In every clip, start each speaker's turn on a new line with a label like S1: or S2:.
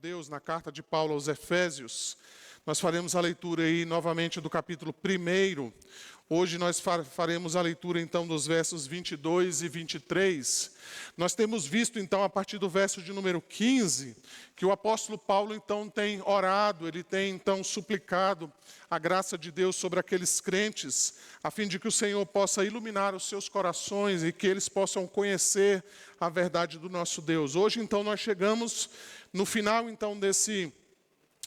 S1: Deus, na carta de Paulo aos Efésios. Nós faremos a leitura aí novamente do capítulo 1. Hoje nós faremos a leitura então dos versos 22 e 23. Nós temos visto então a partir do verso de número 15, que o apóstolo Paulo então tem orado, ele tem então suplicado a graça de Deus sobre aqueles crentes, a fim de que o Senhor possa iluminar os seus corações e que eles possam conhecer a verdade do nosso Deus. Hoje então nós chegamos no final então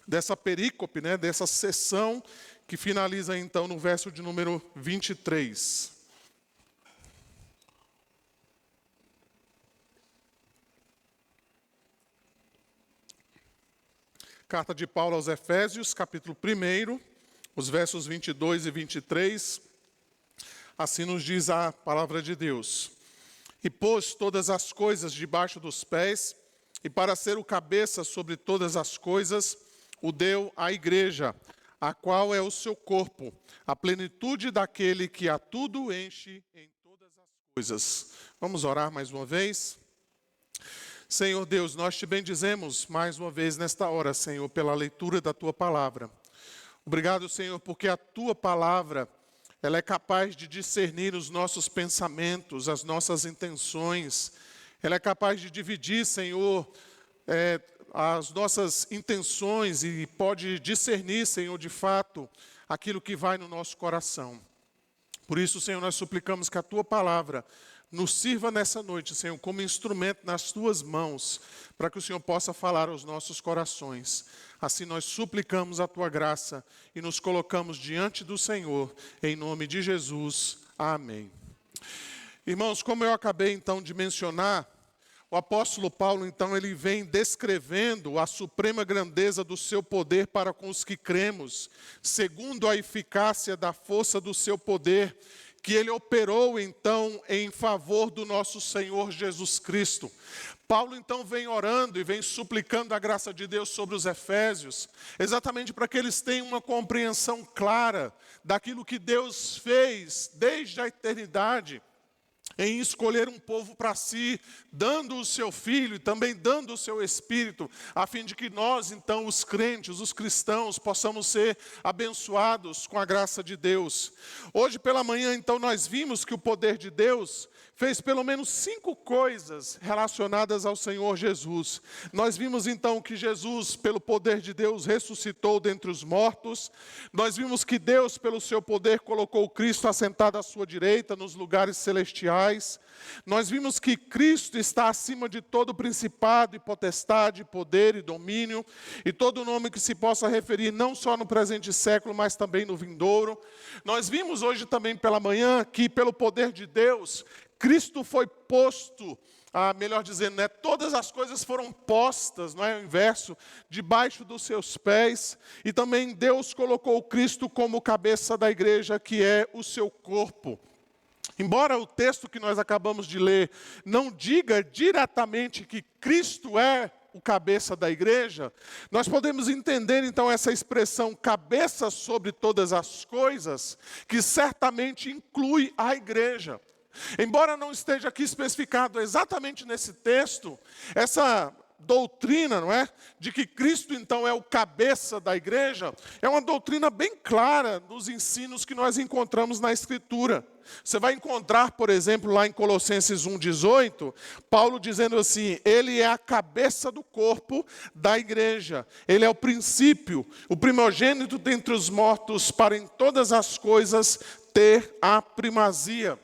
S1: dessa perícope, dessa sessão, que finaliza então no verso de número 23. Carta de Paulo aos Efésios, capítulo 1, os versos 22 e 23. Assim nos diz a palavra de Deus. E pôs todas as coisas debaixo dos pés, e para ser o cabeça sobre todas as coisas, o deu à igreja, a qual é o seu corpo, a plenitude daquele que a tudo enche em todas as coisas. Vamos orar mais uma vez? Senhor Deus, nós te bendizemos mais uma vez nesta hora, Senhor, pela leitura da tua palavra. Obrigado, Senhor, porque a tua palavra, ela é capaz de discernir os nossos pensamentos, as nossas intenções. Ela é capaz de dividir, Senhor, as nossas intenções e pode discernir, Senhor, de fato, aquilo que vai no nosso coração. Por isso, Senhor, nós suplicamos que a Tua palavra nos sirva nessa noite, Senhor, como instrumento nas Tuas mãos, para que o Senhor possa falar aos nossos corações. Assim nós suplicamos a Tua graça e nos colocamos diante do Senhor, em nome de Jesus. Amém. Irmãos, como eu acabei então de mencionar, o apóstolo Paulo, então, ele vem descrevendo a suprema grandeza do seu poder para com os que cremos, segundo a eficácia da força do seu poder, que ele operou, então, em favor do nosso Senhor Jesus Cristo. Paulo, então, vem orando e vem suplicando a graça de Deus sobre os efésios, exatamente para que eles tenham uma compreensão clara daquilo que Deus fez desde a eternidade, em escolher um povo para si, dando o seu Filho e também dando o seu Espírito, a fim de que nós, então, os crentes, os cristãos, possamos ser abençoados com a graça de Deus. Hoje pela manhã, então, nós vimos que o poder de Deus fez pelo menos 5 coisas relacionadas ao Senhor Jesus. Nós vimos então que Jesus, pelo poder de Deus, ressuscitou dentre os mortos. Nós vimos que Deus, pelo seu poder, colocou Cristo assentado à sua direita nos lugares celestiais. Nós vimos que Cristo está acima de todo principado e potestade, poder e domínio, e todo nome que se possa referir não só no presente século, mas também no vindouro. Nós vimos hoje também pela manhã que, pelo poder de Deus, Cristo foi posto, melhor dizendo, todas as coisas foram postas, não é o inverso, debaixo dos seus pés. E também Deus colocou Cristo como cabeça da igreja, que é o seu corpo. Embora o texto que nós acabamos de ler não diga diretamente que Cristo é o cabeça da igreja, nós podemos entender então essa expressão cabeça sobre todas as coisas, que certamente inclui a igreja. Embora não esteja aqui especificado exatamente nesse texto, essa doutrina, não é, de que Cristo então é o cabeça da igreja, é uma doutrina bem clara nos ensinos que nós encontramos na Escritura. Você vai encontrar, por exemplo, lá em Colossenses 1,18, Paulo dizendo assim: ele é a cabeça do corpo da igreja. Ele é o princípio, o primogênito dentre os mortos, para em todas as coisas ter a primazia.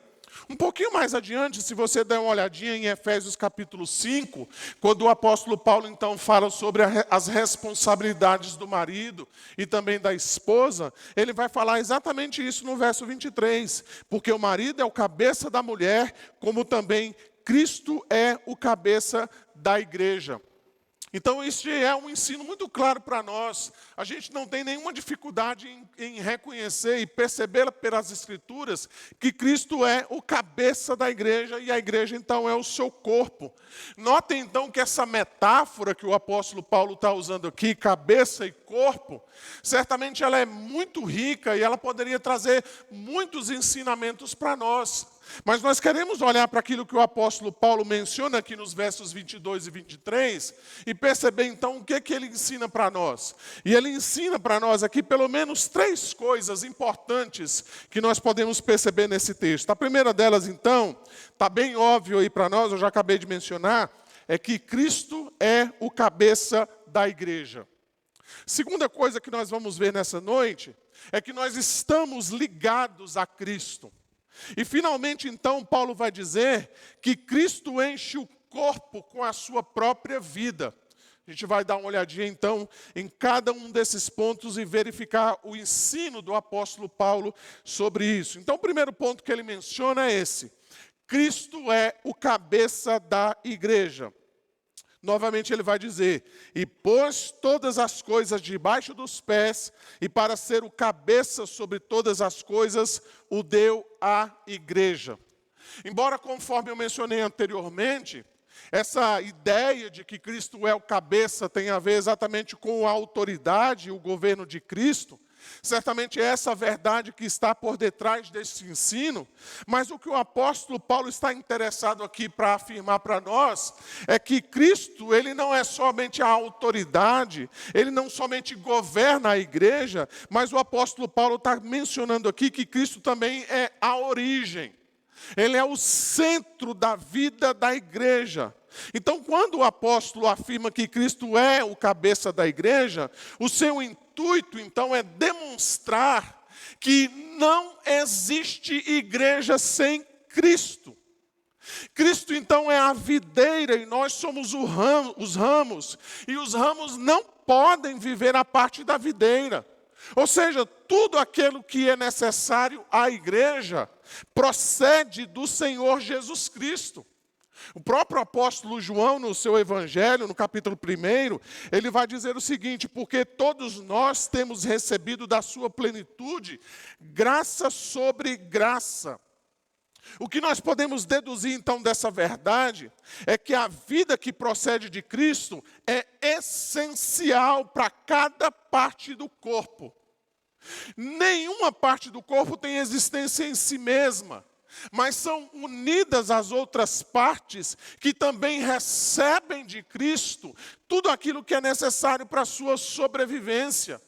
S1: Um pouquinho mais adiante, se você der uma olhadinha em Efésios capítulo 5, quando o apóstolo Paulo então fala sobre as responsabilidades do marido e também da esposa, ele vai falar exatamente isso no verso 23, porque o marido é o cabeça da mulher, como também Cristo é o cabeça da igreja. Então, isso é um ensino muito claro para nós. A gente não tem nenhuma dificuldade em reconhecer e perceber pelas Escrituras que Cristo é o cabeça da igreja e a igreja, então, é o seu corpo. Notem, então, que essa metáfora que o apóstolo Paulo está usando aqui, cabeça e corpo, certamente ela é muito rica e ela poderia trazer muitos ensinamentos para nós. Mas nós queremos olhar para aquilo que o apóstolo Paulo menciona aqui nos versos 22 e 23 e perceber então o que ele ensina para nós. E ele ensina para nós aqui pelo menos 3 coisas importantes que nós podemos perceber nesse texto. A primeira delas então, está bem óbvio aí para nós, eu já acabei de mencionar, é que Cristo é o cabeça da igreja. Segunda coisa que nós vamos ver nessa noite é que nós estamos ligados a Cristo. E finalmente, então, Paulo vai dizer que Cristo enche o corpo com a sua própria vida. A gente vai dar uma olhadinha, então, em cada um desses pontos e verificar o ensino do apóstolo Paulo sobre isso. Então, o primeiro ponto que ele menciona é esse. Cristo é o cabeça da igreja. Novamente ele vai dizer, e pôs todas as coisas debaixo dos pés, e para ser o cabeça sobre todas as coisas, o deu à igreja. Embora, conforme eu mencionei anteriormente, essa ideia de que Cristo é o cabeça tem a ver exatamente com a autoridade e o governo de Cristo, certamente é essa a verdade que está por detrás desse ensino, mas o que o apóstolo Paulo está interessado aqui para afirmar para nós é que Cristo, ele não é somente a autoridade, ele não somente governa a igreja, mas o apóstolo Paulo está mencionando aqui que Cristo também é a origem. Ele é o centro da vida da igreja. Então, quando o apóstolo afirma que Cristo é o cabeça da igreja, o seu intuito, então, é demonstrar que não existe igreja sem Cristo. Cristo, então, é a videira e nós somos os ramos. E os ramos não podem viver a parte da videira. Ou seja, tudo aquilo que é necessário à igreja procede do Senhor Jesus Cristo. O próprio apóstolo João, no seu evangelho, no capítulo 1, ele vai dizer o seguinte, porque todos nós temos recebido da sua plenitude graça sobre graça. O que nós podemos deduzir então dessa verdade é que a vida que procede de Cristo é essencial para cada parte do corpo. Nenhuma parte do corpo tem existência em si mesma, mas são unidas às outras partes que também recebem de Cristo tudo aquilo que é necessário para a sua sobrevivência.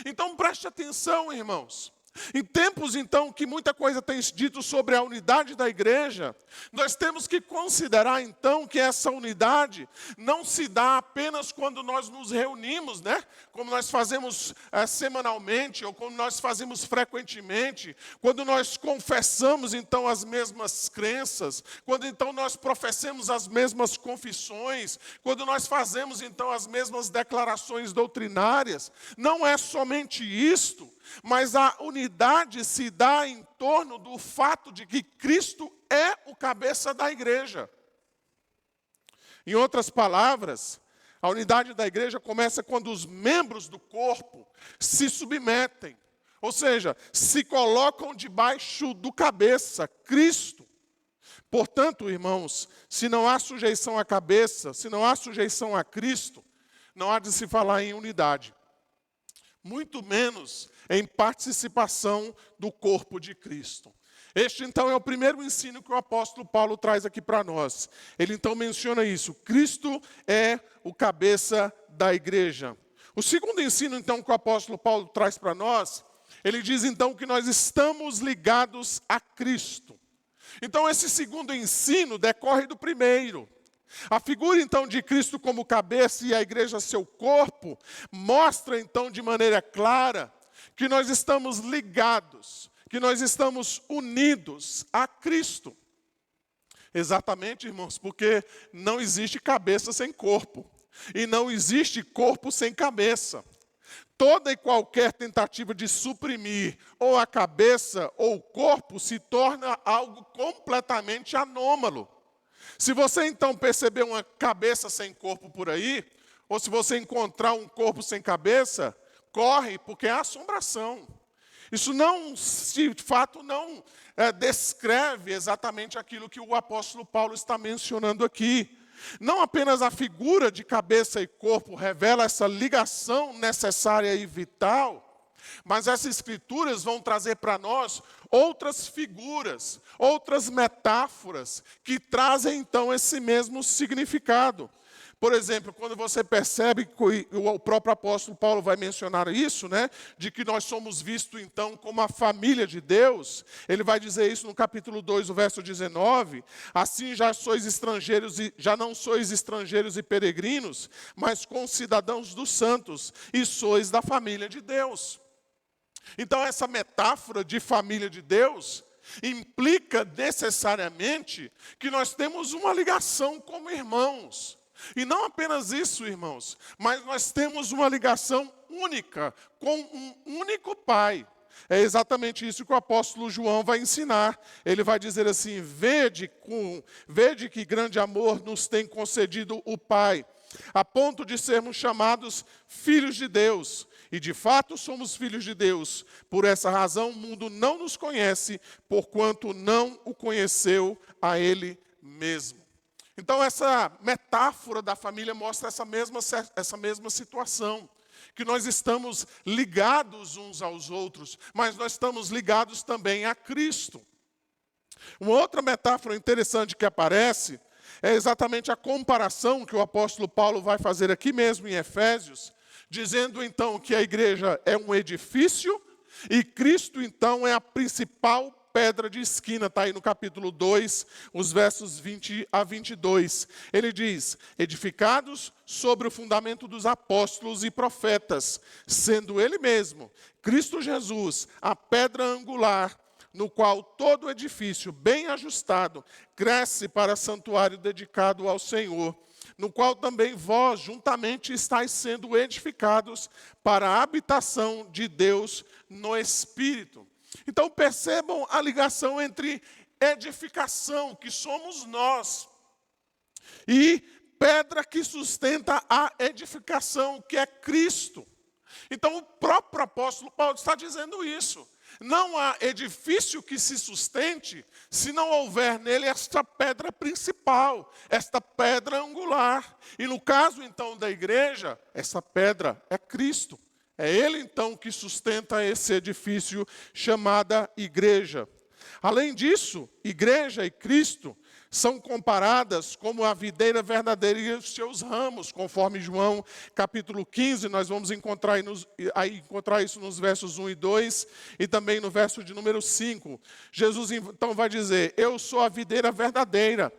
S1: Então preste atenção, irmãos. Em tempos, então, que muita coisa tem dito sobre a unidade da igreja, nós temos que considerar, então, que essa unidade não se dá apenas quando nós nos reunimos, né? Como nós fazemos semanalmente, ou como nós fazemos frequentemente, quando nós confessamos, então, as mesmas crenças, quando, então, nós professamos as mesmas confissões, quando nós fazemos, então, as mesmas declarações doutrinárias. Não é somente isto, mas a unidade se dá em torno do fato de que Cristo é o cabeça da igreja. Em outras palavras, a unidade da igreja começa quando os membros do corpo se submetem, ou seja, se colocam debaixo do cabeça, Cristo. Portanto, irmãos, se não há sujeição à cabeça, se não há sujeição a Cristo, não há de se falar em unidade. Muito menos em participação do corpo de Cristo. Este, então, é o primeiro ensino que o apóstolo Paulo traz aqui para nós. Ele, então, menciona isso. Cristo é o cabeça da igreja. O segundo ensino, então, que o apóstolo Paulo traz para nós, ele diz, então, que nós estamos ligados a Cristo. Então, esse segundo ensino decorre do primeiro. A figura, então, de Cristo como cabeça e a igreja seu corpo, mostra, então, de maneira clara, que nós estamos ligados, que nós estamos unidos a Cristo. Exatamente, irmãos, porque não existe cabeça sem corpo, e não existe corpo sem cabeça. Toda e qualquer tentativa de suprimir ou a cabeça ou o corpo se torna algo completamente anômalo. Se você então perceber uma cabeça sem corpo por aí, ou se você encontrar um corpo sem cabeça, corre, porque é assombração. Isso não, de fato, não descreve exatamente aquilo que o apóstolo Paulo está mencionando aqui. Não apenas a figura de cabeça e corpo revela essa ligação necessária e vital, Mas essas escrituras vão trazer para nós outras figuras, outras metáforas, que trazem então esse mesmo significado. Por exemplo, quando você percebe que o próprio apóstolo Paulo vai mencionar isso, né, de que nós somos vistos então como a família de Deus, ele vai dizer isso no capítulo 2, o verso 19, assim já não sois estrangeiros e peregrinos, mas concidadãos dos santos, e sois da família de Deus. Então essa metáfora de família de Deus implica necessariamente que nós temos uma ligação como irmãos. E não apenas isso, irmãos, mas nós temos uma ligação única com um único Pai. É exatamente isso que o apóstolo João vai ensinar. Ele vai dizer assim: vede que grande amor nos tem concedido o Pai, a ponto de sermos chamados filhos de Deus. E de fato somos filhos de Deus. Por essa razão o mundo não nos conhece, porquanto não o conheceu a Ele mesmo. Então essa metáfora da família mostra essa mesma situação, que nós estamos ligados uns aos outros, mas nós estamos ligados também a Cristo. Uma outra metáfora interessante que aparece é exatamente a comparação que o apóstolo Paulo vai fazer aqui mesmo em Efésios, dizendo então que a igreja é um edifício e Cristo então é a principal pedra de esquina. Está aí no capítulo 2, os versos 20 a 22. Ele diz: edificados sobre o fundamento dos apóstolos e profetas, sendo Ele mesmo, Cristo Jesus, a pedra angular, no qual todo edifício bem ajustado cresce para santuário dedicado ao Senhor, no qual também vós juntamente estáis sendo edificados para a habitação de Deus no Espírito. Então percebam a ligação entre edificação, que somos nós, e pedra que sustenta a edificação, que é Cristo. Então o próprio apóstolo Paulo está dizendo isso. Não há edifício que se sustente se não houver nele esta pedra principal, esta pedra angular. E no caso então da igreja, essa pedra é Cristo. É Ele então que sustenta esse edifício chamada igreja. Além disso, igreja e Cristo são comparadas como a videira verdadeira e os seus ramos, conforme João capítulo 15, nós vamos encontrar isso nos versos 1 e 2, e também no verso de número 5. Jesus então vai dizer: eu sou a videira verdadeira,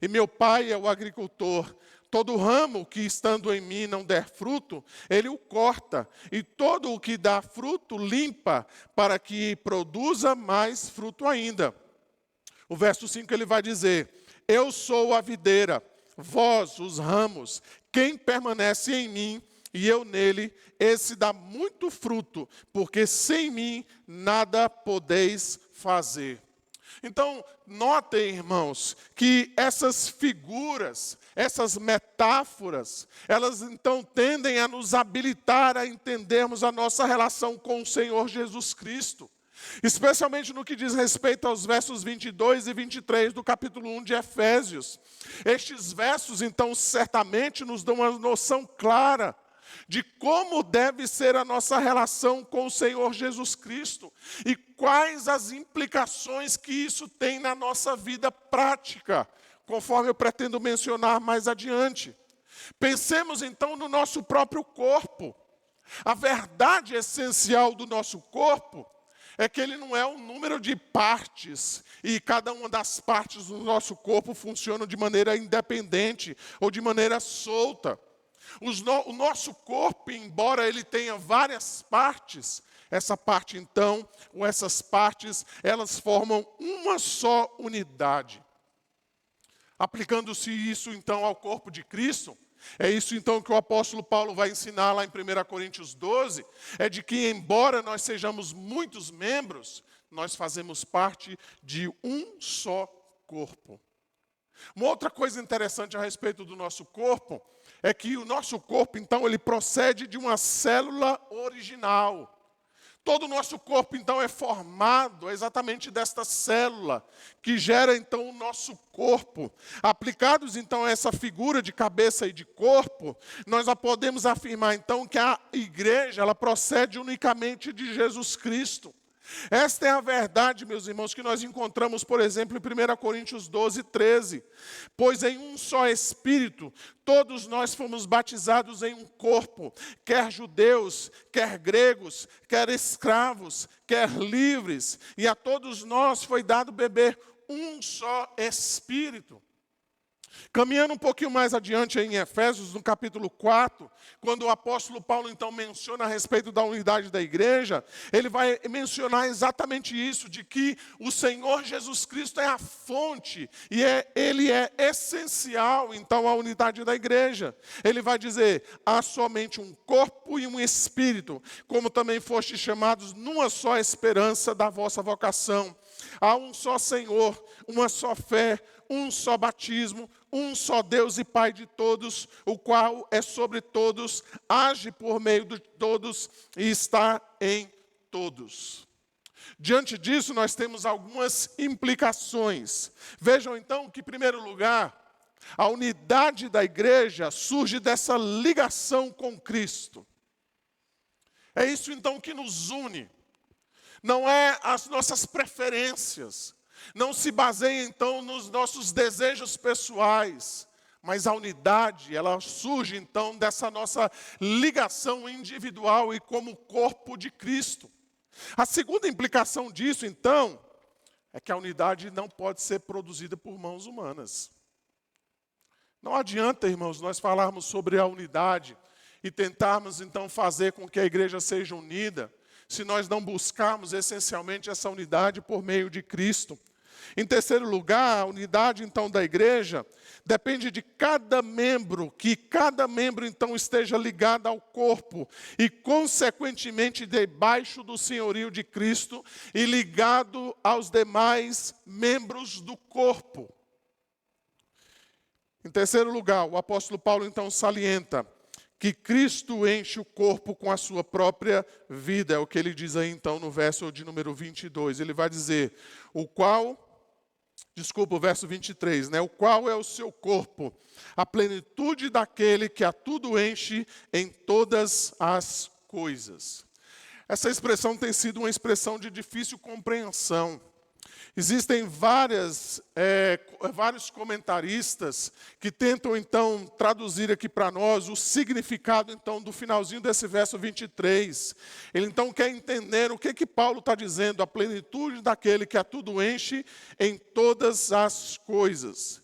S1: e meu Pai é o agricultor. Todo ramo que estando em mim não der fruto, ele o corta, e todo o que dá fruto limpa, para que produza mais fruto ainda. O verso 5 ele vai dizer: eu sou a videira, vós os ramos, quem permanece em mim e eu nele, esse dá muito fruto, porque sem mim nada podeis fazer. Então, notem, irmãos, que essas figuras, essas metáforas, elas então tendem a nos habilitar a entendermos a nossa relação com o Senhor Jesus Cristo. Especialmente no que diz respeito aos versos 22 e 23 do capítulo 1 de Efésios. Estes versos, então, certamente nos dão uma noção clara de como deve ser a nossa relação com o Senhor Jesus Cristo e quais as implicações que isso tem na nossa vida prática, conforme eu pretendo mencionar mais adiante. Pensemos então no nosso próprio corpo. A verdade essencial do nosso corpo é que ele não é um número de partes, e cada uma das partes do nosso corpo funciona de maneira independente ou de maneira solta. O nosso corpo, embora ele tenha várias partes, essa parte então, ou essas partes, elas formam uma só unidade. Aplicando-se isso então ao corpo de Cristo, é isso então que o apóstolo Paulo vai ensinar lá em 1 Coríntios 12, é de que embora nós sejamos muitos membros, nós fazemos parte de um só corpo. Uma outra coisa interessante a respeito do nosso corpo, é que o nosso corpo então ele procede de uma célula original. Todo o nosso corpo, então, é formado exatamente desta célula, que gera, então, o nosso corpo. Aplicados, então, a essa figura de cabeça e de corpo, nós já podemos afirmar, então, que a igreja, ela procede unicamente de Jesus Cristo. Esta é a verdade, meus irmãos, que nós encontramos, por exemplo, em 1 Coríntios 12, 13. Pois em um só Espírito, todos nós fomos batizados em um corpo, quer judeus, quer gregos, quer escravos, quer livres, e a todos nós foi dado beber um só Espírito. Caminhando um pouquinho mais adiante em Efésios, no capítulo 4, quando o apóstolo Paulo então menciona a respeito da unidade da igreja, ele vai mencionar exatamente isso, de que o Senhor Jesus Cristo é a fonte, e ele é essencial então à unidade da igreja. Ele vai dizer, há somente um corpo e um espírito, como também fostes chamados numa só esperança da vossa vocação. Há um só Senhor, uma só fé, um só batismo, um só Deus e Pai de todos, o qual é sobre todos, age por meio de todos e está em todos. Diante disso, nós temos algumas implicações. Vejam então que, em primeiro lugar, a unidade da igreja surge dessa ligação com Cristo. É isso então que nos une. Não é as nossas preferências. Não se baseia, então, nos nossos desejos pessoais, mas a unidade, ela surge, então, dessa nossa ligação individual e como corpo de Cristo. A segunda implicação disso, então, é que a unidade não pode ser produzida por mãos humanas. Não adianta, irmãos, nós falarmos sobre a unidade e tentarmos, então, fazer com que a igreja seja unida, se nós não buscarmos essencialmente essa unidade por meio de Cristo. Em terceiro lugar, a unidade então da igreja depende de cada membro, que cada membro então esteja ligado ao corpo e consequentemente debaixo do senhorio de Cristo e ligado aos demais membros do corpo. Em terceiro lugar, o apóstolo Paulo então salienta que Cristo enche o corpo com a sua própria vida. É o que ele diz aí então no verso de número 22. Ele vai dizer, o verso 23, né? O qual é o seu corpo, a plenitude daquele que a tudo enche em todas as coisas. Essa expressão tem sido uma expressão de difícil compreensão. Existem vários comentaristas que tentam, então, traduzir aqui para nós o significado, então, do finalzinho desse verso 23. Ele, então, quer entender o que Paulo está dizendo, a plenitude daquele que a tudo enche em todas as coisas.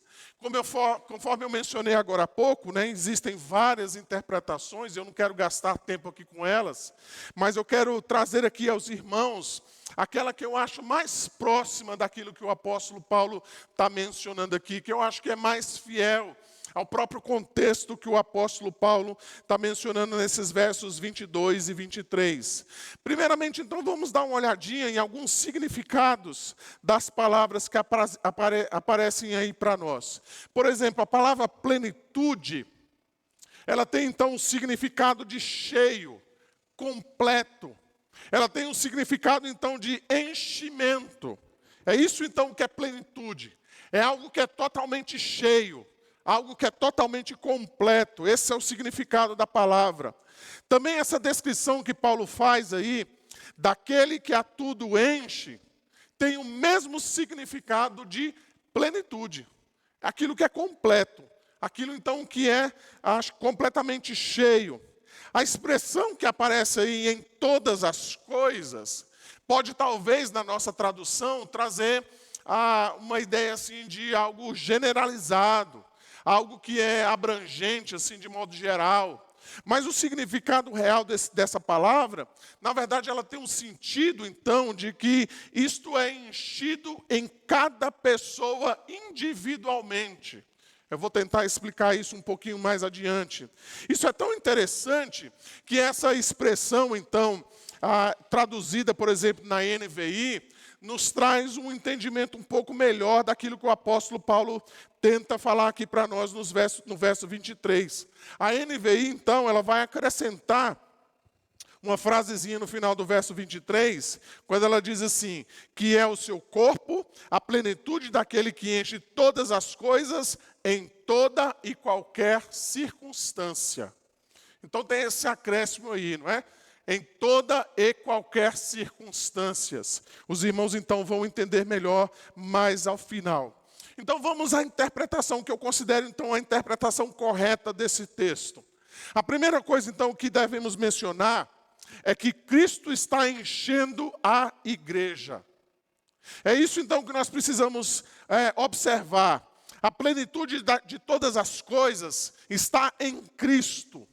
S1: Conforme eu mencionei agora há pouco, né, existem várias interpretações, eu não quero gastar tempo aqui com elas, mas eu quero trazer aqui aos irmãos aquela que eu acho mais próxima daquilo que o apóstolo Paulo está mencionando aqui, que eu acho que é mais fiel ao próprio contexto que o apóstolo Paulo está mencionando nesses versos 22 e 23. Primeiramente, então, vamos dar uma olhadinha em alguns significados das palavras que aparecem aí para nós. Por exemplo, a palavra plenitude, ela tem, então, um significado de cheio, completo. Ela tem um significado, então, de enchimento. É isso, então, que é plenitude. É algo que é totalmente cheio. Algo que é totalmente completo. Esse é o significado da palavra. Também essa descrição que Paulo faz aí, daquele que a tudo enche, tem o mesmo significado de plenitude. Aquilo que é completo. Aquilo, então, que é completamente cheio. A expressão que aparece aí em todas as coisas, pode talvez, na nossa tradução, trazer uma ideia assim, de algo generalizado. Algo que é abrangente, assim, de modo geral. Mas o significado real dessa palavra, na verdade, ela tem um sentido, então, de que isto é enchido em cada pessoa individualmente. Eu vou tentar explicar isso um pouquinho mais adiante. Isso é tão interessante que essa expressão, então, traduzida, por exemplo, na NVI, nos traz um entendimento um pouco melhor daquilo que o apóstolo Paulo tenta falar aqui para nós no verso 23. A NVI, então, ela vai acrescentar uma frasezinha no final do verso 23, quando ela diz assim, que é o seu corpo, a plenitude daquele que enche todas as coisas em toda e qualquer circunstância. Então tem esse acréscimo aí, não é? Em toda e qualquer circunstâncias. Os irmãos então vão entender melhor mais ao final. Então vamos à interpretação, que eu considero então a interpretação correta desse texto. A primeira coisa então que devemos mencionar é que Cristo está enchendo a igreja. É isso então que nós precisamos observar. A plenitude de todas as coisas está em Cristo.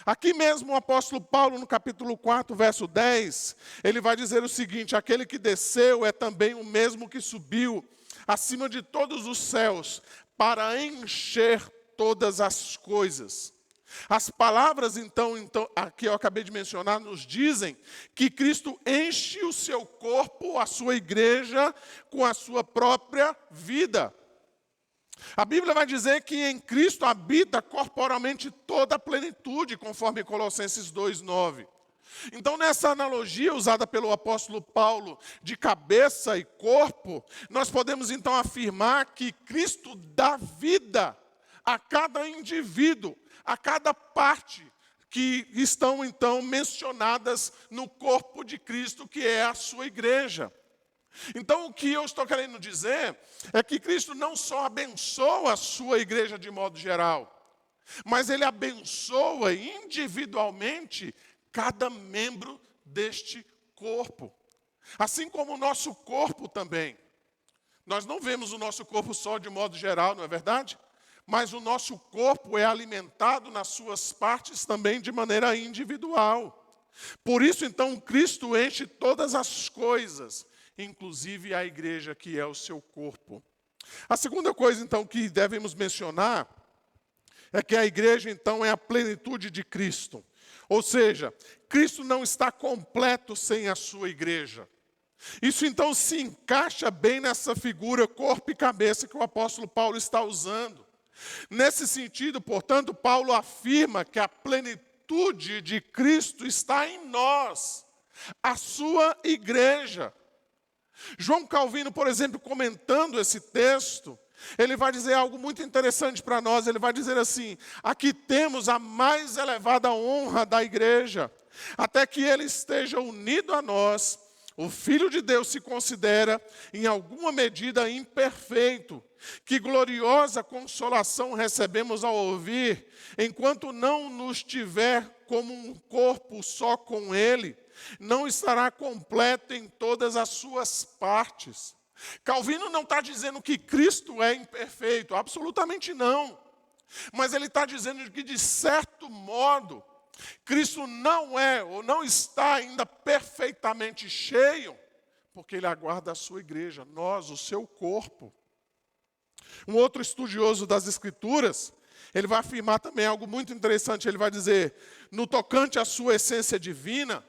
S1: Aqui mesmo o apóstolo Paulo, no capítulo 4, verso 10, ele vai dizer o seguinte: aquele que desceu é também o mesmo que subiu acima de todos os céus, para encher todas as coisas. As palavras, então, aqui eu acabei de mencionar, nos dizem que Cristo enche o seu corpo, a sua igreja, com a sua própria vida. A Bíblia vai dizer que em Cristo habita corporalmente toda a plenitude, conforme Colossenses 2:9. Então, nessa analogia usada pelo apóstolo Paulo de cabeça e corpo, nós podemos então afirmar que Cristo dá vida a cada indivíduo, a cada parte que estão então mencionadas no corpo de Cristo, que é a sua igreja. Então, o que eu estou querendo dizer é que Cristo não só abençoa a sua igreja de modo geral, mas Ele abençoa individualmente cada membro deste corpo. Assim como o nosso corpo também. Nós não vemos o nosso corpo só de modo geral, não é verdade? Mas o nosso corpo é alimentado nas suas partes também de maneira individual. Por isso, então, Cristo enche todas as coisas, inclusive a igreja, que é o seu corpo. A segunda coisa, então, que devemos mencionar é que a igreja, então, é a plenitude de Cristo. Ou seja, Cristo não está completo sem a sua igreja. Isso, então, se encaixa bem nessa figura corpo e cabeça que o apóstolo Paulo está usando. Nesse sentido, portanto, Paulo afirma que a plenitude de Cristo está em nós, a sua igreja. João Calvino, por exemplo, comentando esse texto, ele vai dizer algo muito interessante para nós. Ele vai dizer assim: aqui temos a mais elevada honra da igreja, até que ele esteja unido a nós. O Filho de Deus se considera, em alguma medida, imperfeito. Que gloriosa consolação recebemos ao ouvir, enquanto não nos tiver como um corpo só com Ele, não estará completo em todas as suas partes. Calvino não está dizendo que Cristo é imperfeito, absolutamente não. Mas ele está dizendo que, de certo modo, Cristo não é ou não está ainda perfeitamente cheio, porque Ele aguarda a sua igreja, nós, o seu corpo. Um outro estudioso das Escrituras, ele vai afirmar também algo muito interessante. Ele vai dizer: no tocante à sua essência divina,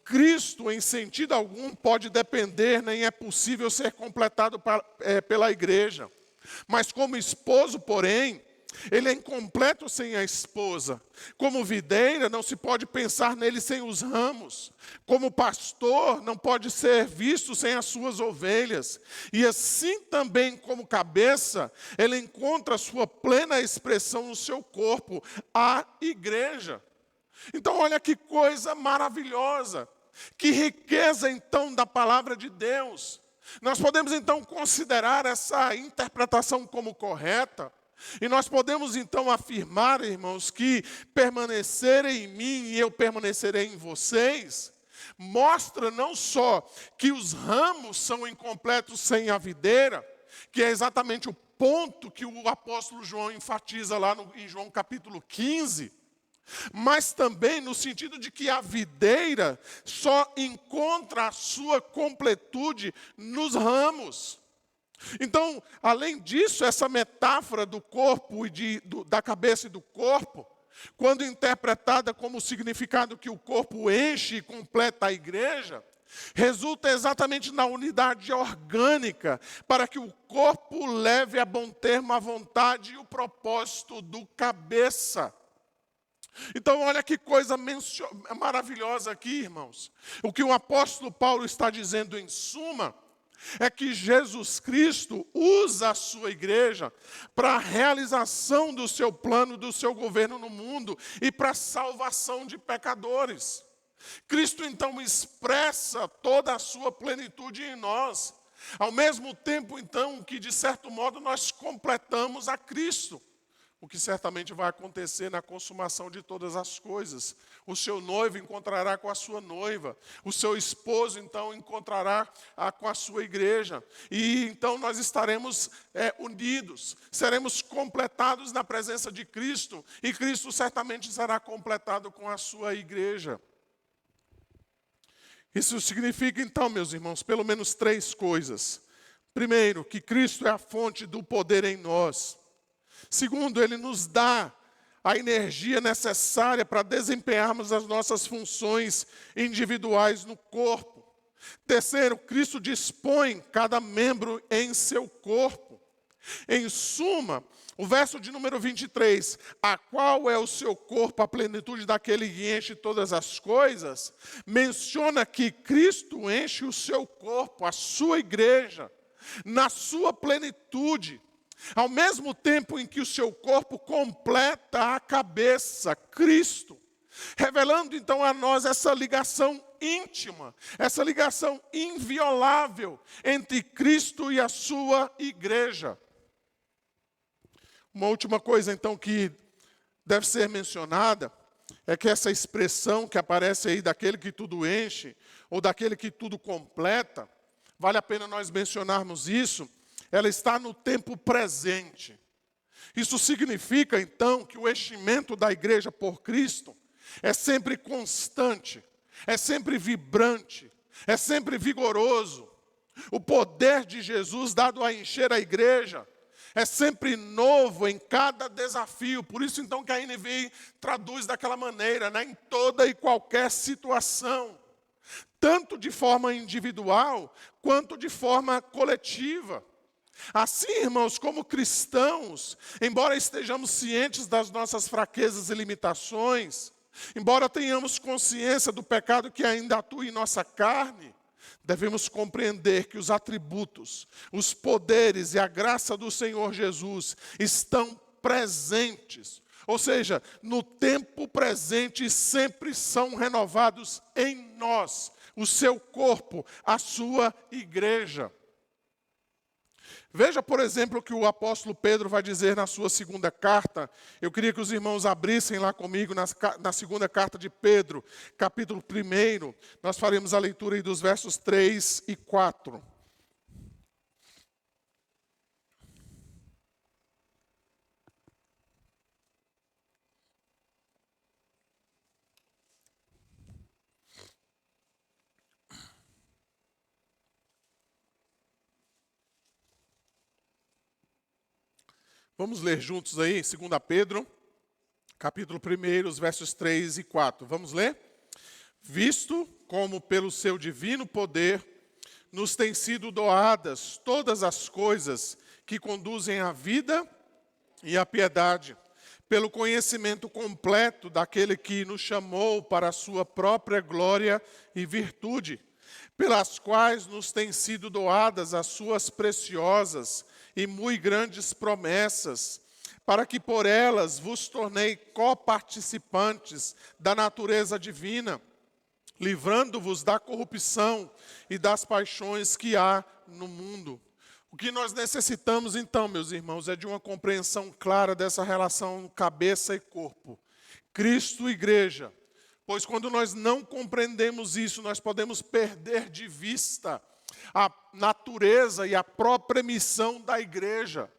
S1: Cristo, em sentido algum, pode depender, nem é possível ser completado pela igreja. Mas como esposo, porém, ele é incompleto sem a esposa. Como videira, não se pode pensar nele sem os ramos. Como pastor, não pode ser visto sem as suas ovelhas. E assim também, como cabeça, ele encontra sua plena expressão no seu corpo, a igreja. Então, olha que coisa maravilhosa. Que riqueza, então, da palavra de Deus. Nós podemos, então, considerar essa interpretação como correta. E nós podemos então afirmar, irmãos, que permanecer em mim e eu permanecerei em vocês, mostra não só que os ramos são incompletos sem a videira, que é exatamente o ponto que o apóstolo João enfatiza lá em João capítulo 15, mas também no sentido de que a videira só encontra a sua completude nos ramos. Então, além disso, essa metáfora do corpo e da cabeça e do corpo, quando interpretada como o significado que o corpo enche e completa a igreja, resulta exatamente na unidade orgânica, para que o corpo leve a bom termo a vontade e o propósito do cabeça. Então, olha que coisa maravilhosa aqui, irmãos. O que o apóstolo Paulo está dizendo em suma é que Jesus Cristo usa a sua igreja para a realização do seu plano, do seu governo no mundo e para a salvação de pecadores. Cristo então expressa toda a sua plenitude em nós, ao mesmo tempo então que de certo modo nós completamos a Cristo. O que certamente vai acontecer na consumação de todas as coisas. O seu noivo encontrará com a sua noiva. O seu esposo, então, encontrará com a sua igreja. E então nós estaremos unidos. Seremos completados na presença de Cristo. E Cristo certamente será completado com a sua igreja. Isso significa, então, meus irmãos, pelo menos 3 coisas. Primeiro, que Cristo é a fonte do poder em nós. Segundo, Ele nos dá a energia necessária para desempenharmos as nossas funções individuais no corpo. Terceiro, Cristo dispõe cada membro em seu corpo. Em suma, o verso de número 23, a qual é o seu corpo, a plenitude daquele que enche todas as coisas, menciona que Cristo enche o seu corpo, a sua igreja, na sua plenitude. Ao mesmo tempo em que o seu corpo completa a cabeça, Cristo, revelando então a nós essa ligação íntima, essa ligação inviolável entre Cristo e a sua igreja. Uma última coisa então que deve ser mencionada é que essa expressão que aparece aí daquele que tudo enche, ou daquele que tudo completa, vale a pena nós mencionarmos isso. Ela está no tempo presente. Isso significa, então, que o enchimento da igreja por Cristo é sempre constante, é sempre vibrante, é sempre vigoroso. O poder de Jesus dado a encher a igreja é sempre novo em cada desafio. Por isso, então, que a NVI traduz daquela maneira, né? Em toda e qualquer situação. Tanto de forma individual, quanto de forma coletiva. Assim, irmãos, como cristãos, embora estejamos cientes das nossas fraquezas e limitações, embora tenhamos consciência do pecado que ainda atua em nossa carne, devemos compreender que os atributos, os poderes e a graça do Senhor Jesus estão presentes. Ou seja, no tempo presente sempre são renovados em nós, o seu corpo, a sua igreja. Veja, por exemplo, o que o apóstolo Pedro vai dizer na sua segunda carta. Eu queria que os irmãos abrissem lá comigo na segunda carta de Pedro, capítulo 1. Nós faremos a leitura aí dos versos 3 e 4. Vamos ler juntos aí, 2 Pedro, capítulo 1, os versos 3 e 4. Vamos ler? Visto como pelo seu divino poder nos têm sido doadas todas as coisas que conduzem à vida e à piedade, pelo conhecimento completo daquele que nos chamou para a sua própria glória e virtude, pelas quais nos têm sido doadas as suas preciosas e muito grandes promessas, para que por elas vos tornei coparticipantes da natureza divina, livrando-vos da corrupção e das paixões que há no mundo. O que nós necessitamos então, meus irmãos, é de uma compreensão clara dessa relação cabeça e corpo. Cristo e igreja. Pois quando nós não compreendemos isso, nós podemos perder de vista a natureza e a própria missão da igreja.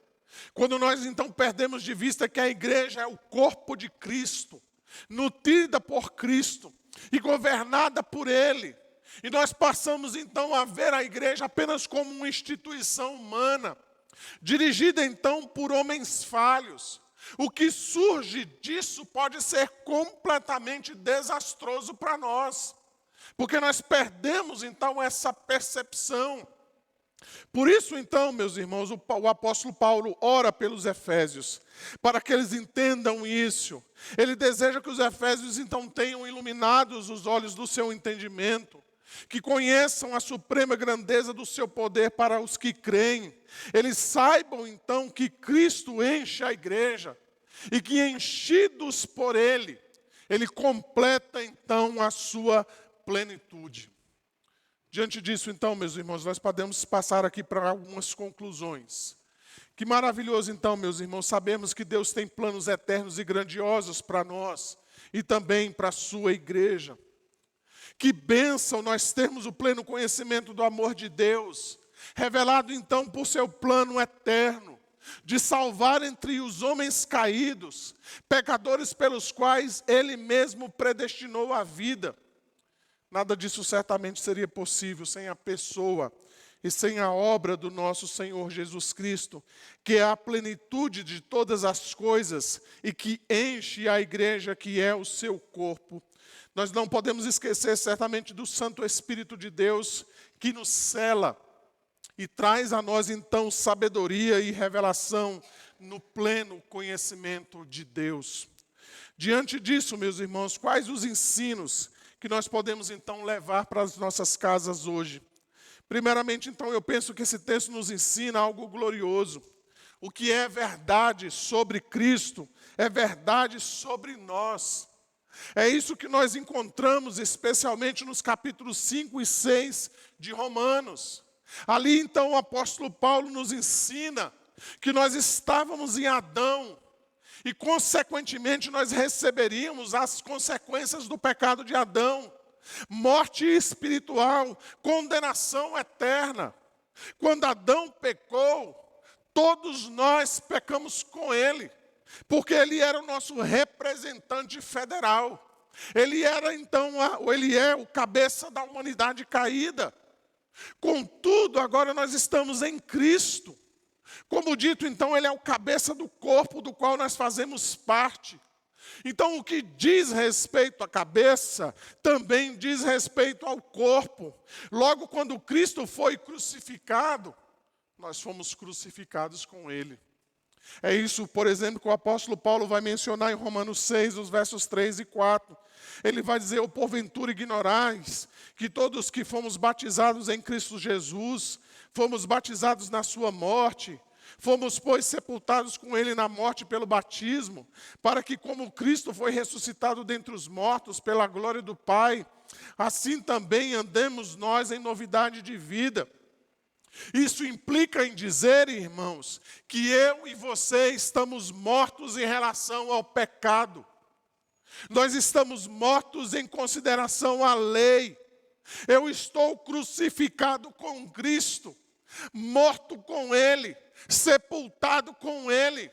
S1: Quando nós então perdemos de vista que a igreja é o corpo de Cristo, nutrida por Cristo e governada por Ele, e nós passamos então a ver a igreja apenas como uma instituição humana, dirigida então por homens falhos, o que surge disso pode ser completamente desastroso para nós. Porque nós perdemos, então, essa percepção. Por isso, então, meus irmãos, o apóstolo Paulo ora pelos efésios, para que eles entendam isso. Ele deseja que os efésios, então, tenham iluminados os olhos do seu entendimento, que conheçam a suprema grandeza do seu poder para os que creem. Eles saibam, então, que Cristo enche a igreja, e que enchidos por Ele completa, então, a sua plenitude. Diante disso, então, meus irmãos, nós podemos passar aqui para algumas conclusões. Que maravilhoso, então, meus irmãos, sabemos que Deus tem planos eternos e grandiosos para nós e também para a sua igreja. Que bênção nós termos o pleno conhecimento do amor de Deus, revelado, então, por seu plano eterno, de salvar entre os homens caídos, pecadores pelos quais Ele mesmo predestinou a vida. Nada disso certamente seria possível sem a pessoa e sem a obra do nosso Senhor Jesus Cristo, que é a plenitude de todas as coisas e que enche a igreja, que é o seu corpo. Nós não podemos esquecer certamente do Santo Espírito de Deus, que nos cela e traz a nós então sabedoria e revelação no pleno conhecimento de Deus. Diante disso, meus irmãos, quais os ensinos que nós podemos então levar para as nossas casas hoje? Primeiramente, então, eu penso que esse texto nos ensina algo glorioso. O que é verdade sobre Cristo é verdade sobre nós. É isso que nós encontramos especialmente nos capítulos 5 e 6 de Romanos. Ali, então, o apóstolo Paulo nos ensina que nós estávamos em Adão e, consequentemente, nós receberíamos as consequências do pecado de Adão. Morte espiritual, condenação eterna. Quando Adão pecou, todos nós pecamos com ele, porque ele era o nosso representante federal. Ele era, então, ele é o cabeça da humanidade caída. Contudo, agora nós estamos em Cristo. Como dito, então, ele é o cabeça do corpo do qual nós fazemos parte. Então, o que diz respeito à cabeça, também diz respeito ao corpo. Logo, quando Cristo foi crucificado, nós fomos crucificados com Ele. É isso, por exemplo, que o apóstolo Paulo vai mencionar em Romanos 6, os versos 3 e 4. Ele vai dizer: ou porventura ignorais que todos que fomos batizados em Cristo Jesus, fomos batizados na sua morte. Fomos, pois, sepultados com Ele na morte pelo batismo, para que, como Cristo foi ressuscitado dentre os mortos pela glória do Pai, assim também andemos nós em novidade de vida. Isso implica em dizer, irmãos, que eu e você estamos mortos em relação ao pecado. Nós estamos mortos em consideração à lei. Eu estou crucificado com Cristo, morto com Ele, sepultado com Ele.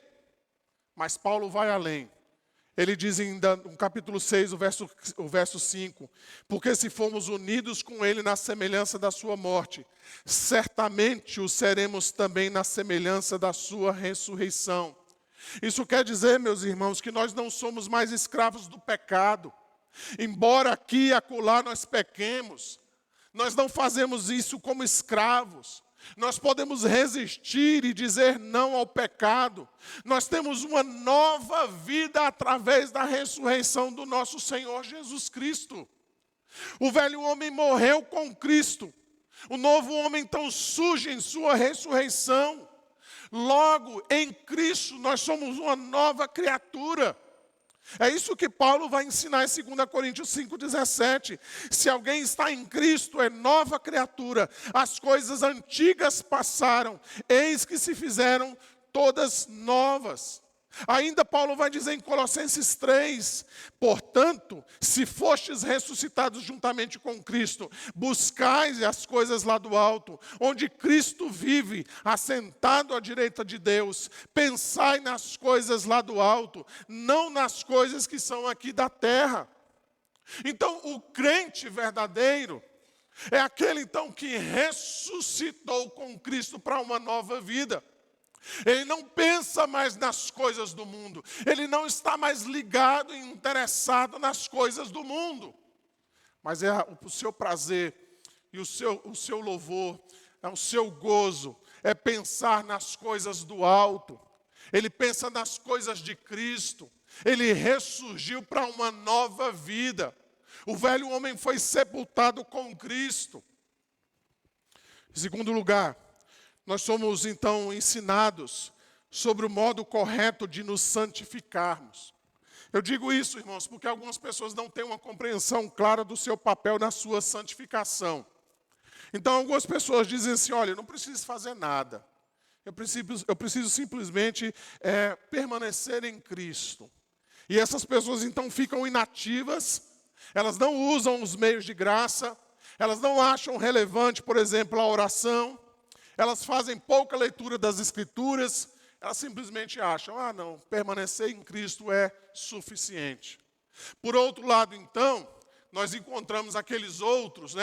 S1: Mas Paulo vai além. Ele diz ainda no capítulo 6, o verso 5, porque se formos unidos com Ele na semelhança da sua morte, certamente o seremos também na semelhança da sua ressurreição. Isso quer dizer, meus irmãos, que nós não somos mais escravos do pecado. Embora aqui e acolá nós pequemos, nós não fazemos isso como escravos. Nós podemos resistir e dizer não ao pecado. Nós temos uma nova vida através da ressurreição do nosso Senhor Jesus Cristo. O velho homem morreu com Cristo. O novo homem então surge em sua ressurreição. Logo, em Cristo, nós somos uma nova criatura. É isso que Paulo vai ensinar em 2 Coríntios 5,17. Se alguém está em Cristo, é nova criatura. As coisas antigas passaram, eis que se fizeram todas novas. Ainda Paulo vai dizer em Colossenses 3, portanto, se fostes ressuscitados juntamente com Cristo, buscais as coisas lá do alto, onde Cristo vive, assentado à direita de Deus. Pensai nas coisas lá do alto, não nas coisas que são aqui da terra. Então, o crente verdadeiro é aquele então que ressuscitou com Cristo para uma nova vida. Ele não pensa mais nas coisas do mundo. Ele não está mais ligado e interessado nas coisas do mundo. Mas é o seu prazer e o seu louvor o seu gozo é pensar nas coisas do alto. Ele pensa nas coisas de Cristo. Ele ressurgiu para uma nova vida. O velho homem foi sepultado com Cristo. Em segundo lugar, nós somos então ensinados sobre o modo correto de nos santificarmos. Eu digo isso, irmãos, porque algumas pessoas não têm uma compreensão clara do seu papel na sua santificação. Então, algumas pessoas dizem assim, olha, eu não preciso fazer nada. Eu preciso simplesmente permanecer em Cristo. E essas pessoas, então, ficam inativas, elas não usam os meios de graça, elas não acham relevante, por exemplo, a oração, elas fazem pouca leitura das Escrituras, elas simplesmente acham, não, permanecer em Cristo é suficiente. Por outro lado, então, nós encontramos aqueles outros,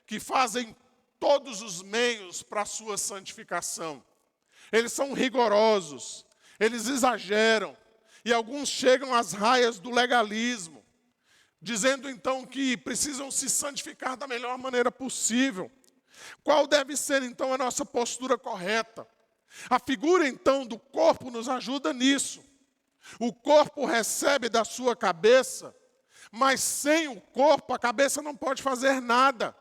S1: que fazem todos os meios para a sua santificação. Eles são rigorosos, eles exageram, e alguns chegam às raias do legalismo, dizendo então que precisam se santificar da melhor maneira possível. Qual deve ser então a nossa postura correta? A figura então do corpo nos ajuda nisso. O corpo recebe da sua cabeça, mas sem o corpo a cabeça não pode fazer nada.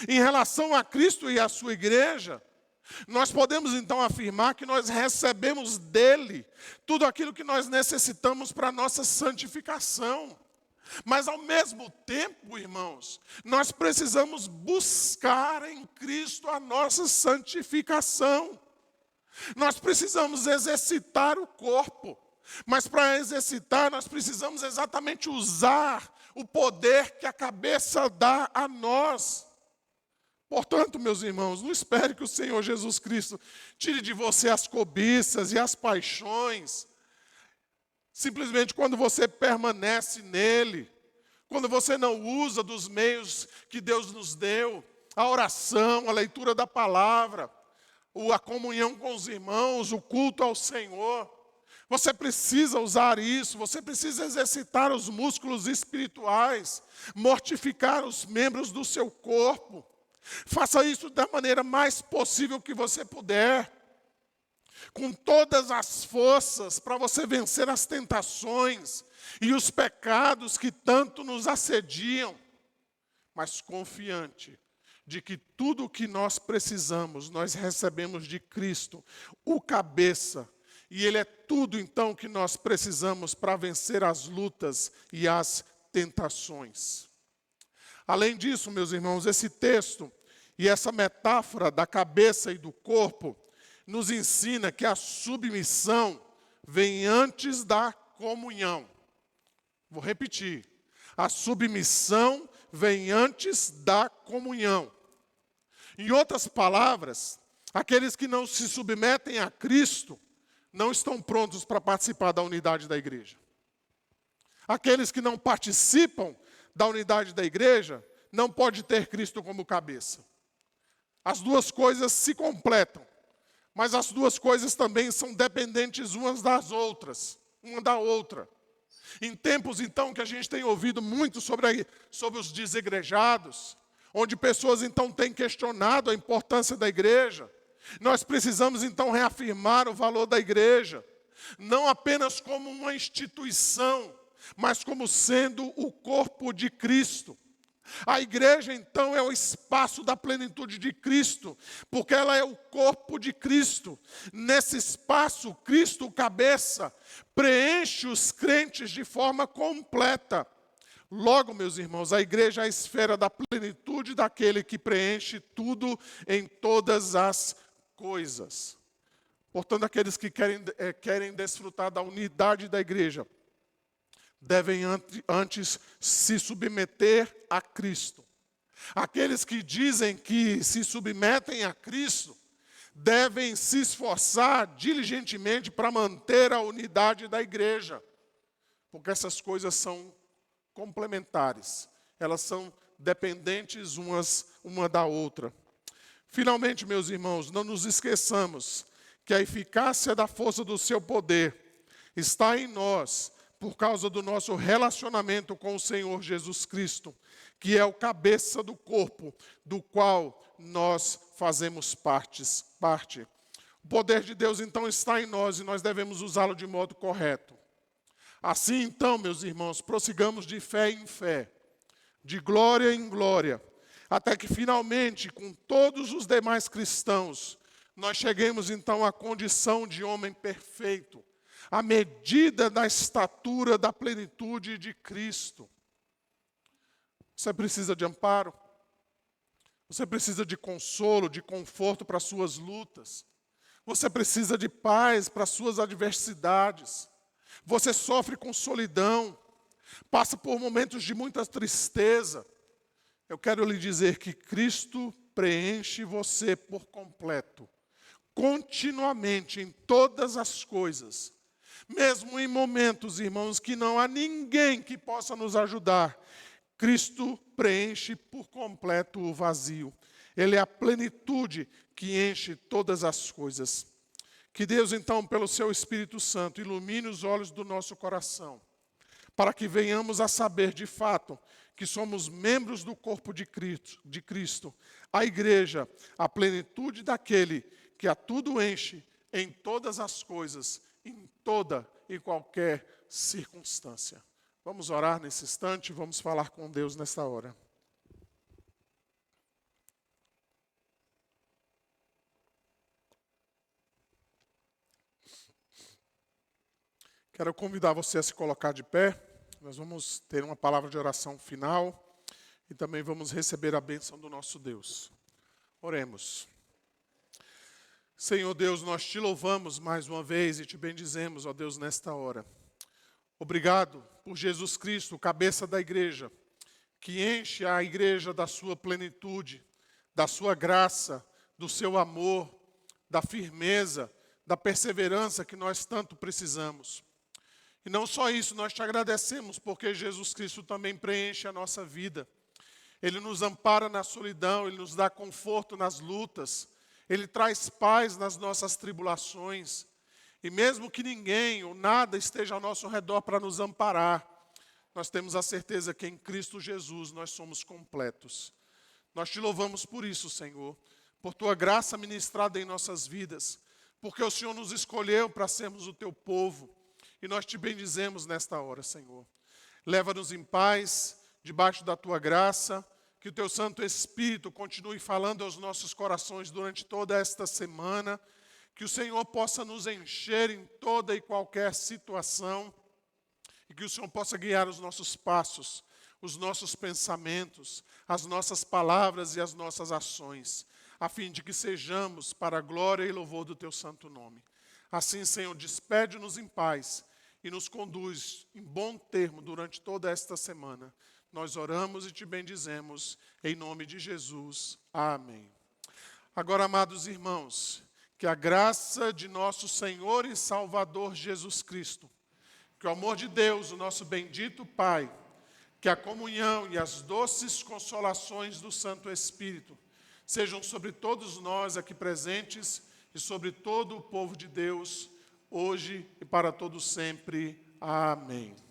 S1: Em relação a Cristo e a sua igreja, nós podemos então afirmar que nós recebemos dele tudo aquilo que nós necessitamos para a nossa santificação. Mas ao mesmo tempo, irmãos, nós precisamos buscar em Cristo a nossa santificação. Nós precisamos exercitar o corpo, mas para exercitar nós precisamos exatamente usar o poder que a cabeça dá a nós. Portanto, meus irmãos, não espere que o Senhor Jesus Cristo tire de você as cobiças e as paixões. Simplesmente quando você permanece nele, quando você não usa dos meios que Deus nos deu, a oração, a leitura da palavra, a comunhão com os irmãos, o culto ao Senhor. Você precisa usar isso, você precisa exercitar os músculos espirituais, mortificar os membros do seu corpo. Faça isso da maneira mais possível que você puder, com todas as forças para você vencer as tentações e os pecados que tanto nos assediam, mas confiante de que tudo o que nós precisamos, nós recebemos de Cristo, o cabeça, e Ele é tudo então que nós precisamos para vencer as lutas e as tentações. Além disso, meus irmãos, esse texto e essa metáfora da cabeça e do corpo nos ensina que a submissão vem antes da comunhão. Vou repetir. A submissão vem antes da comunhão. Em outras palavras, aqueles que não se submetem a Cristo não estão prontos para participar da unidade da igreja. Aqueles que não participam da unidade da igreja não pode ter Cristo como cabeça. As duas coisas se completam, mas as duas coisas também são dependentes umas das outras, uma da outra. Em tempos, então, que a gente tem ouvido muito sobre os desigrejados, onde pessoas, então, têm questionado a importância da igreja, nós precisamos, então, reafirmar o valor da igreja, não apenas como uma instituição, mas como sendo o corpo de Cristo. A igreja, então, é o espaço da plenitude de Cristo, porque ela é o corpo de Cristo. Nesse espaço, Cristo, cabeça, preenche os crentes de forma completa. Logo, meus irmãos, a igreja é a esfera da plenitude daquele que preenche tudo em todas as coisas. Portanto, aqueles que querem desfrutar da unidade da igreja, devem antes se submeter a Cristo. Aqueles que dizem que se submetem a Cristo, devem se esforçar diligentemente para manter a unidade da igreja. Porque essas coisas são complementares. Elas são dependentes uma da outra. Finalmente, meus irmãos, não nos esqueçamos que a eficácia da força do seu poder está em nós, por causa do nosso relacionamento com o Senhor Jesus Cristo, que é o cabeça do corpo, do qual nós fazemos parte. O poder de Deus, então, está em nós e nós devemos usá-lo de modo correto. Assim, então, meus irmãos, prossigamos de fé em fé, de glória em glória, até que finalmente, com todos os demais cristãos, nós cheguemos então à condição de homem perfeito, à medida da estatura da plenitude de Cristo. Você precisa de amparo? Você precisa de consolo, de conforto para as suas lutas. Você precisa de paz para as suas adversidades. Você sofre com solidão, passa por momentos de muita tristeza. Eu quero lhe dizer que Cristo preenche você por completo, continuamente, em todas as coisas. Mesmo em momentos, irmãos, que não há ninguém que possa nos ajudar, Cristo preenche por completo o vazio. Ele é a plenitude que enche todas as coisas. Que Deus, então, pelo seu Espírito Santo, ilumine os olhos do nosso coração, para que venhamos a saber de fato que somos membros do corpo de Cristo, a igreja, a plenitude daquele que a tudo enche em todas as coisas, em toda e qualquer circunstância. Vamos orar nesse instante, vamos falar com Deus nesta hora. Quero convidar você a se colocar de pé. Nós vamos ter uma palavra de oração final e também vamos receber a bênção do nosso Deus. Oremos. Senhor Deus, nós te louvamos mais uma vez e te bendizemos, ó Deus, nesta hora. Obrigado por Jesus Cristo, cabeça da igreja, que enche a igreja da sua plenitude, da sua graça, do seu amor, da firmeza, da perseverança que nós tanto precisamos. E não só isso, nós te agradecemos porque Jesus Cristo também preenche a nossa vida. Ele nos ampara na solidão, Ele nos dá conforto nas lutas, Ele traz paz nas nossas tribulações. E mesmo que ninguém ou nada esteja ao nosso redor para nos amparar, nós temos a certeza que em Cristo Jesus nós somos completos. Nós te louvamos por isso, Senhor, por Tua graça ministrada em nossas vidas, porque o Senhor nos escolheu para sermos o Teu povo. E nós te bendizemos nesta hora, Senhor. Leva-nos em paz, debaixo da Tua graça, que o Teu Santo Espírito continue falando aos nossos corações durante toda esta semana, que o Senhor possa nos encher em toda e qualquer situação, e que o Senhor possa guiar os nossos passos, os nossos pensamentos, as nossas palavras e as nossas ações, a fim de que sejamos para a glória e louvor do Teu santo nome. Assim, Senhor, despede-nos em paz e nos conduz em bom termo durante toda esta semana. Nós oramos e te bendizemos, em nome de Jesus. Amém. Agora, amados irmãos, que a graça de nosso Senhor e Salvador Jesus Cristo, que o amor de Deus, o nosso bendito Pai, que a comunhão e as doces consolações do Santo Espírito sejam sobre todos nós aqui presentes e sobre todo o povo de Deus, hoje e para todo sempre. Amém.